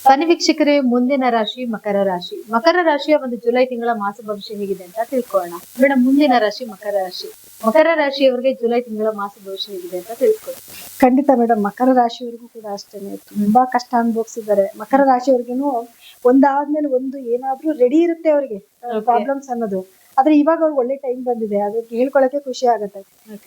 ಬನ್ನಿ ವೀಕ್ಷಕರೇ, ಮುಂದಿನ ರಾಶಿ ಮಕರ ರಾಶಿ. ಮಕರ ರಾಶಿಯ ಒಂದು ಜುಲೈ ತಿಂಗಳ ಮಾಸ ಭವಿಷ್ಯ ಹೇಗಿದೆ ಅಂತ ತಿಳ್ಕೊಳ್ಳೋಣ. ಮೇಡಮ್, ಮುಂದಿನ ರಾಶಿ ಮಕರ ರಾಶಿ. ಮಕರ ರಾಶಿಯವರಿಗೆ ಜುಲೈ ತಿಂಗಳ ಮಾಸ ಭವಿಷ್ಯ ಹೇಗಿದೆ ಅಂತ ತಿಳ್ಕೊಳ್ಳಿ. ಖಂಡಿತ ಮೇಡಮ್, ಮಕರ ರಾಶಿಯವರಿಗೂ ಕೂಡ ಅಷ್ಟೇನೆ ತುಂಬಾ ಕಷ್ಟ ಅನುಭವಿಸಿದ್ದಾರೆ. ಮಕರ ರಾಶಿಯವ್ರಿಗೇನು ಒಂದಾದ್ಮೇಲೆ ಒಂದು ಏನಾದ್ರೂ ರೆಡಿ ಇರುತ್ತೆ ಅವ್ರಿಗೆ ಪ್ರಾಬ್ಲಮ್ಸ್ ಅನ್ನೋದು. ಆದ್ರೆ ಇವಾಗ ಅವ್ರಿಗೆ ಒಳ್ಳೆ ಟೈಮ್ ಬಂದಿದೆ, ಅದಕ್ಕೆ ಹೇಳ್ಕೊಳಕ್ಕೆ ಖುಷಿ ಆಗುತ್ತೆ.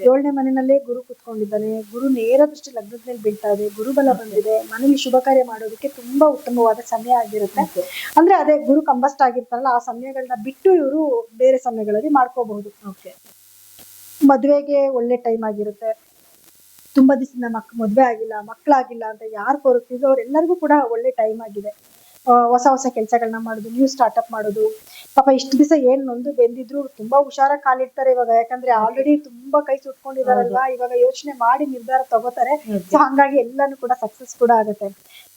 7ನೇ ಮನೆಯಲ್ಲೇ ಗುರು ಕುತ್ಕೊಂಡಿದ್ದಾನೆ. ಗುರು ನೇರ ದೃಷ್ಟಿ ಲಗ್ನದ ಮೇಲೆ ಬೀಳ್ತಾ ಇದೆ. ಗುರುಬಲ ಬಂದಿದೆ. ಮನೇಲಿ ಶುಭ ಕಾರ್ಯ ಮಾಡೋದಕ್ಕೆ ತುಂಬಾ ಉತ್ತಮವಾದ ಸಮಯ ಆಗಿರುತ್ತೆ. ಅಂದ್ರೆ ಅದೇ ಗುರು ಕಂಬಸ್ಟ್ ಆಗಿರ್ತಾರಲ್ಲ, ಆ ಸಮಯಗಳನ್ನ ಬಿಟ್ಟು ಇವರು ಬೇರೆ ಸಮಯಗಳಲ್ಲಿ ಮಾಡ್ಕೋಬಹುದು. ಮದ್ವೆಗೆ ಒಳ್ಳೆ ಟೈಮ್ ಆಗಿರುತ್ತೆ. ತುಂಬಾ ದಿವಸದಿಂದ ಮದ್ವೆ ಆಗಿಲ್ಲ, ಮಕ್ಕಳಾಗಿಲ್ಲ ಅಂತ ಯಾರು ಕೋರುತ್ತಿದ್ರು ಅವ್ರೆಲ್ಲರಿಗೂ ಕೂಡ ಒಳ್ಳೆ ಟೈಮ್ ಆಗಿದೆ. ಹೊಸ ಹೊಸ ಕೆಲಸಗಳನ್ನ ಮಾಡೋದು, ನ್ಯೂ ಸ್ಟಾರ್ಟ್ಅಪ್ ಮಾಡೋದು. ಪಾಪ ಇಷ್ಟು ದಿವಸ ಏನ್ ನೊಂದು ಬೆಂದಿದ್ರು ತುಂಬಾ ಹುಷಾರಾಗಿ ಕಾಲಿಡ್ತಾರೆ ಇವಾಗ. ಯಾಕಂದ್ರೆ ಆಲ್ರೆಡಿ ತುಂಬಾ ಕೈ ಸುಟ್ಕೊಂಡಿದಾರಲ್ವಾ, ಇವಾಗ ಯೋಚನೆ ಮಾಡಿ ನಿರ್ಧಾರ ತಗೋತಾರೆ. ಸೊ ಹಂಗಾಗಿ ಎಲ್ಲಾನು ಕೂಡ ಸಕ್ಸಸ್ ಕೂಡ ಆಗುತ್ತೆ.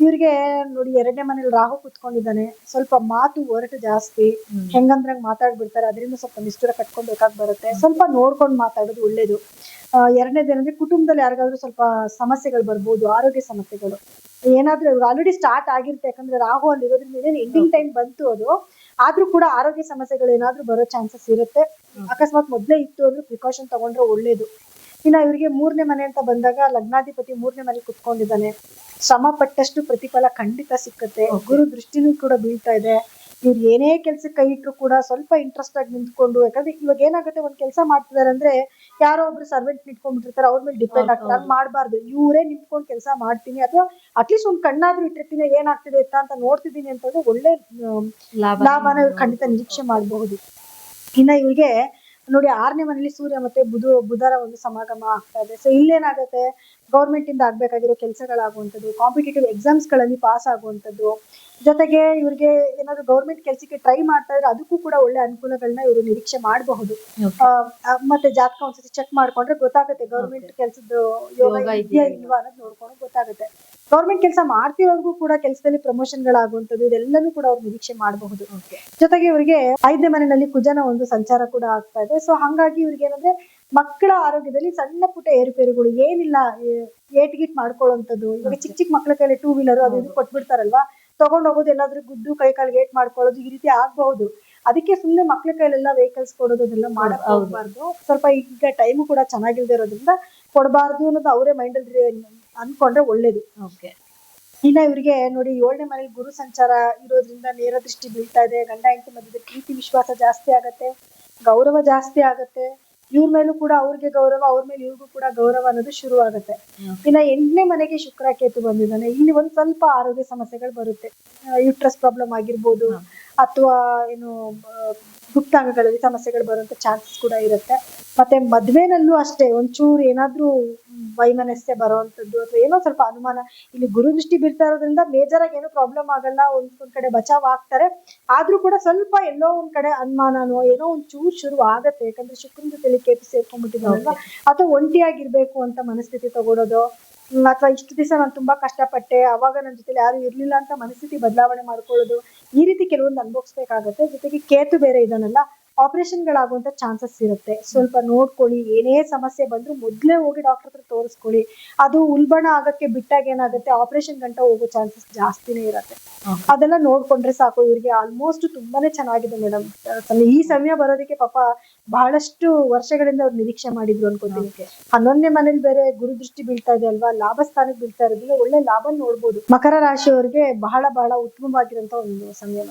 ಇವ್ರಿಗೆ ನೋಡಿ, 2ನೇ ಮನೇಲಿ ರಾಹು ಕುತ್ಕೊಂಡಿದ್ದಾನೆ. ಸ್ವಲ್ಪ ಮಾತು ಹೊರಟು ಜಾಸ್ತಿ, ಹೆಂಗಂದ್ರಂಗ್ ಮಾತಾಡ್ಬಿಡ್ತಾರೆ. ಅದರಿಂದ ಸ್ವಲ್ಪ ನಿಷ್ಠುರ ಕಟ್ಕೊಬೇಕಾಗಿ ಬರುತ್ತೆ. ಸ್ವಲ್ಪ ನೋಡ್ಕೊಂಡು ಮಾತಾಡೋದು ಒಳ್ಳೇದು. 2ನೇದೇನಂದ್ರೆ ಕುಟುಂಬದಲ್ಲಿ ಯಾರಿಗಾದ್ರೂ ಸ್ವಲ್ಪ ಸಮಸ್ಯೆಗಳು ಬರ್ಬೋದು, ಆರೋಗ್ಯ ಸಮಸ್ಯೆಗಳು ಏನಾದ್ರೂ ಆಲ್ರೆಡಿ ಸ್ಟಾರ್ಟ್ ಆಗಿರುತ್ತೆ. ಯಾಕಂದ್ರೆ ರಾಹು ಅಲ್ಲಿ ಇರೋದ್ರಿಂದ ಎಂಡಿಂಗ್ ಟೈಮ್ ಬಂತು ಅದು. ಆದ್ರೂ ಕೂಡ ಆರೋಗ್ಯ ಸಮಸ್ಯೆಗಳು ಏನಾದ್ರೂ ಬರೋ ಚಾನ್ಸಸ್ ಇರುತ್ತೆ. ಅಕಸ್ಮಾತ್ ಮೊದ್ಲೇ ಇತ್ತು ಅಂದ್ರೆ ಪ್ರಿಕಾಷನ್ ತಗೊಂಡ್ರೆ ಒಳ್ಳೇದು. ಇನ್ನ ಇವ್ರಿಗೆ 3ನೇ ಮನೆ ಅಂತ ಬಂದಾಗ ಲಗ್ನಾಧಿಪತಿ 3ನೇ ಮನೆ ಕುತ್ಕೊಂಡಿದ್ದಾನೆ. ಶ್ರಮ ಪಟ್ಟಷ್ಟು ಪ್ರತಿಫಲ ಖಂಡಿತ ಸಿಕ್ಕತ್ತೆ. ಗುರು ದೃಷ್ಟಿನೂ ಕೂಡ ಬೀಳ್ತಾ ಇದೆ. ಇವ್ರು ಏನೇ ಕೆಲ್ಸಕ್ಕೆ ಕೈ ಇಟ್ರು ಕೂಡ ಸ್ವಲ್ಪ ಇಂಟ್ರೆಸ್ಟ್ ಆಗಿ ನಿಂತ್ಕೊಂಡು, ಯಾಕಂದ್ರೆ ಇವಾಗ ಏನಾಗುತ್ತೆ, ಒಂದ್ ಕೆಲಸ ಮಾಡ್ತಿದಾರೆ ಅಂದ್ರೆ ಯಾರೋ ಒಬ್ರು ಸರ್ವೆಂಟ್ ನಿಂತ್ಕೊಂಡ್ಬಿಟ್ಟಿರ್ತಾರೆ, ಅವ್ರ ಮೇಲೆ ಡಿಪೆಂಡ್ ಆಗ್ತಾರೆ. ಹಂಗ್ ಮಾಡ್ಬಾರ್ದು. ಇವರೇ ನಿಂತ್ಕೊಂಡು ಕೆಲಸ ಮಾಡ್ತೀನಿ, ಅಥವಾ ಅಟ್ಲೀಸ್ಟ್ ಒಂದ್ ಕಣ್ಣಾದ್ರೂ ಇಟ್ಟಿರ್ತೀನಿ, ಏನಾಗ್ತಿದೆ ಅಂತ ನೋಡ್ತಿದ್ದೀನಿ ಅಂತಂದ್ರೆ ಒಳ್ಳೆ ಲಾಭನ ಇವ್ರು ಖಂಡಿತ ನಿರೀಕ್ಷೆ ಮಾಡಬಹುದು. ಇನ್ನ ಇವ್ರಿಗೆ ನೋಡಿ, 6ನೇ ಮನೇಲಿ ಸೂರ್ಯ ಮತ್ತೆ ಬುಧರ ಒಂದು ಸಮಾಗಮ ಆಗ್ತಾ ಇದೆ. ಸೊ ಇಲ್ಲೇನಾಗುತ್ತೆ, ಗೌರ್ಮೆಂಟ್ ಇಂದ ಆಗ್ಬೇಕಾಗಿರೋ ಕೆಲಸಗಳಾಗುವಂಥದ್ದು, ಕಾಂಪಿಟೇಟಿವ್ ಎಕ್ಸಾಮ್ಸ್ ಗಳಲ್ಲಿ ಪಾಸ್ ಆಗುವಂಥದ್ದು, ಜೊತೆಗೆ ಇವ್ರಿಗೆ ಏನಾದ್ರು ಗೌರ್ಮೆಂಟ್ ಕೆಲ್ಸಕ್ಕೆ ಟ್ರೈ ಮಾಡ್ತಾ ಇದ್ರೆ ಅದಕ್ಕೂ ಕೂಡ ಒಳ್ಳೆ ಅನುಕೂಲಗಳನ್ನ ಇವರು ನಿರೀಕ್ಷೆ ಮಾಡಬಹುದು. ಮತ್ತೆ ಜಾತಕ ಒಂದ್ಸತಿ ಚೆಕ್ ಮಾಡ್ಕೊಂಡ್ರೆ ಗೊತ್ತಾಗುತ್ತೆ ಗೌರ್ಮೆಂಟ್ ಕೆಲ್ಸದ ಯೋಗ ಇದೆಯಾ ಇಲ್ವಾ ಅನ್ನೋದು ನೋಡ್ಕೊಂಡು ಗೊತ್ತಾಗುತ್ತೆ. ಗೌರ್ಮೆಂಟ್ ಕೆಲಸ ಮಾಡ್ತಿರೋರ್ಗೂ ಕೂಡ ಕೆಲಸದಲ್ಲಿ ಪ್ರಮೋಷನ್ ಗಳಾಗುವಂಥದ್ದು, ಇದೆಲ್ಲನೂ ಕೂಡ ಅವ್ರು ನಿರೀಕ್ಷೆ ಮಾಡಬಹುದು. ಜೊತೆಗೆ ಇವರಿಗೆ 5ನೇ ಮನೆಯಲ್ಲಿ ಕುಜನ ಒಂದು ಸಂಚಾರ ಕೂಡ ಆಗ್ತಾ ಇದೆ. ಸೊ ಹಂಗಾಗಿ ಇವ್ರಿಗೆ ಏನಂದ್ರೆ ಮಕ್ಕಳ ಆರೋಗ್ಯದಲ್ಲಿ ಸಣ್ಣ ಪುಟ್ಟ ಏರುಪೇರುಗಳು ಏನಿಲ್ಲ, ಏಟ್ಗಿಟ್ ಮಾಡ್ಕೊಳ್ಳುವಂಥದ್ದು. ಇವಾಗ ಚಿಕ್ಕ ಚಿಕ್ಕ ಮಕ್ಕಳ ಕೈಲಿ 2 ವೀಲರ್ ಅದು ಇದು ಕೊಟ್ಬಿಡ್ತಾರಲ್ವಾ, ತಗೊಂಡ್ ಹೋಗೋದು, ಎಲ್ಲಾದ್ರೂ ಗುದ್ದು ಕೈ ಕಾಲಿಗೆ ಏಟ್ ಮಾಡ್ಕೊಳ್ಳೋದು, ಈ ರೀತಿ ಆಗ್ಬಹುದು. ಅದಕ್ಕೆ ಸುಮ್ಮನೆ ಮಕ್ಳ ಕೈಲೆಲ್ಲ ವೆಹಿಕಲ್ಸ್ ಕೊಡೋದು ಅದೆಲ್ಲ ಮಾಡಕ್ ಹೋಗ್ಬಾರ್ದು. ಸ್ವಲ್ಪ ಈಗ ಟೈಮು ಕೂಡ ಚೆನ್ನಾಗಿಲ್ದೇ ಇರೋದ್ರಿಂದ ಕೊಡಬಾರ್ದು ಅನ್ನೋದು ಅವರೇ ಮೈಂಡ್ ಅಲ್ಲಿ ಅನ್ಕೊಂಡ್ರೆ ಒಳ್ಳೇದು. ಇನ್ನ ಇವ್ರಿಗೆ ನೋಡಿ, 7ನೇ ಮನೇಲಿ ಗುರು ಸಂಚಾರ ಇರೋದ್ರಿಂದ ನೇರ ದೃಷ್ಟಿ ಬೀಳ್ತಾ ಇದೆ. ಗಂಡ ಹೆಂಡತಿ ಮಧ್ಯದ ಪ್ರೀತಿ ವಿಶ್ವಾಸ ಜಾಸ್ತಿ ಆಗತ್ತೆ, ಗೌರವ ಜಾಸ್ತಿ ಆಗತ್ತೆ. ಇವ್ರ ಮೇಲೂ ಕೂಡ ಅವ್ರಿಗೆ ಗೌರವ, ಅವ್ರ ಮೇಲೆ ಇವ್ರಿಗೂ ಕೂಡ ಗೌರವ ಅನ್ನೋದು ಶುರು ಆಗುತ್ತೆ. ಇನ್ನ 8ನೇ ಮನೆಗೆ ಶುಕ್ರ ಕೇತು ಬಂದಿದ್ದಾನೆ. ಇಲ್ಲಿ ಒಂದ್ ಸ್ವಲ್ಪ ಆರೋಗ್ಯ ಸಮಸ್ಯೆಗಳು ಬರುತ್ತೆ. ಯೂಟ್ರಸ್ ಪ್ರಾಬ್ಲಮ್ ಆಗಿರ್ಬೋದು, ಅಥವಾ ಏನು ಗುಪ್ತಾಂಗಗಳಲ್ಲಿ ಸಮಸ್ಯೆಗಳು ಬರುವಂತ ಚಾನ್ಸಸ್ ಕೂಡ ಇರುತ್ತೆ. ಮತ್ತೆ ಮದ್ವೆನಲ್ಲೂ ಅಷ್ಟೇ ಒಂಚೂರು ಏನಾದ್ರೂ ವೈಮನಸ್ಸೆ ಬರುವಂತದ್ದು, ಅಥವಾ ಏನೋ ಸ್ವಲ್ಪ ಅನುಮಾನ. ಇಲ್ಲಿ ಗುರು ದೃಷ್ಟಿ ಬೀಳ್ತಾ ಇರೋದ್ರಿಂದ ಮೇಜರ್ ಆಗಿ ಏನೋ ಪ್ರಾಬ್ಲಮ್ ಆಗಲ್ಲ, ಒಂದ್ ಕಡೆ ಬಚಾವ್ ಆಗ್ತಾರೆ. ಆದ್ರೂ ಕೂಡ ಸ್ವಲ್ಪ ಎಲ್ಲೋ ಒಂದ್ ಕಡೆ ಅನುಮಾನನೋ ಏನೋ ಒಂದ್ ಚೂರು ಶುರು ಆಗತ್ತೆ. ಯಾಕಂದ್ರೆ ಶುಕ್ರನ ಜೊತೆ ಕೇತು ಸೇರ್ಕೊಂಡ್ಬಿಟ್ಟಿದ್ದಾರಲ್ವಾ, ಅಥವಾ ಒಂಟಿಯಾಗಿರ್ಬೇಕು ಅಂತ ಮನಸ್ಥಿತಿ ತಗೊಳೋದು, ಅಥವಾ ಇಷ್ಟು ದಿವಸ ನಾನು ತುಂಬಾ ಕಷ್ಟಪಟ್ಟೆ, ಅವಾಗ ನನ್ನ ಜೊತೆಲಿ ಯಾರು ಇರ್ಲಿಲ್ಲ ಅಂತ ಮನಸ್ಥಿತಿ ಬದಲಾವಣೆ ಮಾಡ್ಕೊಳ್ಳೋದು, ಈ ರೀತಿ ಕೆಲವೊಂದು ಅನುಭವಿಸ್ಬೇಕಾಗತ್ತೆ. ಜೊತೆಗೆ ಕೇತು ಬೇರೆ ಇದನ್ನಲ್ಲ, ಆಪರೇಷನ್ ಗಳಾಗುವಂತ ಚಾನ್ಸಸ್ ಇರುತ್ತೆ. ಸ್ವಲ್ಪ ನೋಡ್ಕೊಳ್ಳಿ. ಏನೇ ಸಮಸ್ಯೆ ಬಂದ್ರು ಮೊದ್ಲೇ ಹೋಗಿ ಡಾಕ್ಟರ್ ಹತ್ರ ತೋರಿಸ್ಕೊಳ್ಳಿ. ಅದು ಉಲ್ಬಣ ಆಗಕ್ಕೆ ಬಿಟ್ಟಾಗ ಏನಾಗುತ್ತೆ, ಆಪರೇಷನ್ ಗಂಟ ಹೋಗೋ ಚಾನ್ಸಸ್ ಜಾಸ್ತಿನೇ ಇರುತ್ತೆ. ಅದೆಲ್ಲ ನೋಡ್ಕೊಂಡ್ರೆ ಸಾಕು. ಇವ್ರಿಗೆ ಆಲ್ಮೋಸ್ಟ್ ತುಂಬಾನೇ ಚೆನ್ನಾಗಿದೆ ಮೇಡಮ್. ಈ ಸಮಯ ಬರೋದಕ್ಕೆ ಪಾಪ ಬಹಳಷ್ಟು ವರ್ಷಗಳಿಂದ ಅವ್ರು ನಿರೀಕ್ಷೆ ಮಾಡಿದ್ರು ಅನ್ಕೋತೀನಿ. 11ನೇ ಮನೇಲಿ ಬೇರೆ ಗುರು ದೃಷ್ಟಿ ಬೀಳ್ತಾ ಇದೆ ಅಲ್ವಾ, ಲಾಭ ಸ್ಥಾನಕ್ಕೆ ಬೀಳ್ತಾ ಇರೋದ್ರಿಂದ ಒಳ್ಳೆ ಲಾಭ ನೋಡ್ಬೋದು. ಮಕರ ರಾಶಿಯವರಿಗೆ ಬಹಳ ಬಹಳ ಉತ್ತಮವಾಗಿರುವಂತ ಒಂದು ಸಮಯ.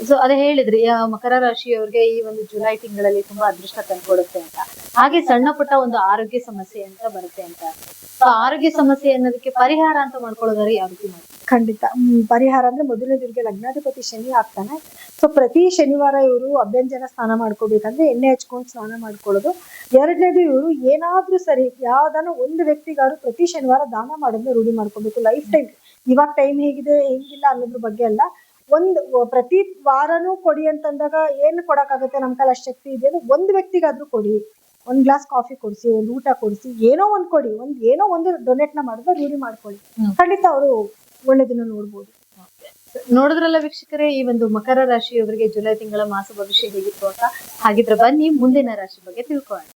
ಸೊ ಅದೇ ಹೇಳಿದ್ರಿ, ಮಕರ ರಾಶಿಯವರಿಗೆ ಈ ಒಂದು ಜುಲೈ ತಿಂಗಳಲ್ಲಿ ತುಂಬಾ ಅದೃಷ್ಟ ತಂದ್ಕೊಡುತ್ತೆ ಅಂತ. ಹಾಗೆ ಸಣ್ಣ ಪುಟ್ಟ ಒಂದು ಆರೋಗ್ಯ ಸಮಸ್ಯೆ ಅಂತ ಬರುತ್ತೆ ಅಂತ. ಆರೋಗ್ಯ ಸಮಸ್ಯೆ ಅನ್ನೋದಕ್ಕೆ ಪರಿಹಾರ ಅಂತ ಮಾಡ್ಕೊಳ್ಳೋದಾದ್ರೆ ಯಾವ ರೀತಿ ಮಾಡ್ತಾರೆ? ಖಂಡಿತ ಪರಿಹಾರ ಅಂದ್ರೆ ಮೊದಲನೇದಿವ್ರಿಗೆ ಲಗ್ನಾಧಿಪತಿ ಶನಿ ಆಗ್ತಾನೆ. ಸೊ ಪ್ರತಿ ಶನಿವಾರ ಇವರು ಅಭ್ಯಂಜನ ಸ್ನಾನ ಮಾಡ್ಕೋಬೇಕಂದ್ರೆ ಎಣ್ಣೆ ಹಚ್ಕೊಂಡು ಸ್ನಾನ ಮಾಡ್ಕೊಳ್ಳೋದು. 2ನೇದು, ಇವರು ಏನಾದ್ರೂ ಸರಿ ಯಾವ್ದಾನ ಒಂದು ವ್ಯಕ್ತಿಗಾದ್ರು ಪ್ರತಿ ಶನಿವಾರ ದಾನ ಮಾಡೋದನ್ನ ರೂಢಿ ಮಾಡ್ಕೋಬೇಕು ಲೈಫ್ ಟೈಮ್. ಇವಾಗ ಟೈಮ್ ಹೇಗಿದೆ ಹೆಂಗಿಲ್ಲ ಅನ್ನೋದ್ರ ಬಗ್ಗೆ ಅಲ್ಲ, ಪ್ರತಿ ವಾರನೂ ಕೊಡಿ ಅಂತಂದಾಗ ಏನ್ ಕೊಡಕ್ಕಾಗುತ್ತೆ, ನಮ್ ಕೈಲಿ ಅಷ್ಟು ಶಕ್ತಿ ಇದೆ ಅಂದ್ರೆ ಒಂದು ವ್ಯಕ್ತಿಗಾದ್ರೂ ಕೊಡಿ. 1 ಗ್ಲಾಸ್ ಕಾಫಿ ಕೊಡಿಸಿ, ಒಂದು ಊಟ ಕೊಡಿಸಿ, ಏನೋ ಒಂದ್ ಕೊಡಿ, ಏನೋ ಒಂದು ಡೊನೇಟ್ ನ ಮಾಡೋದ ರೂಢಿ ಮಾಡ್ಕೊಳ್ಳಿ. ಖಂಡಿತ ಅವರು ಒಳ್ಳೆದಿನ ನೋಡ್ಬೋದು. ನೋಡಿದ್ರಲ್ಲ ವೀಕ್ಷಕರೇ, ಈ ಒಂದು ಮಕರ ರಾಶಿಯವರಿಗೆ ಜುಲೈ ತಿಂಗಳ ಮಾಸ ಭವಿಷ್ಯ ಹೇಗಿತ್ತು ಅಂತ. ಹಾಗಿದ್ರೆ ಬನ್ನಿ ಮುಂದಿನ ರಾಶಿ ಬಗ್ಗೆ ತಿಳ್ಕೊಳ್ಳೋಣ.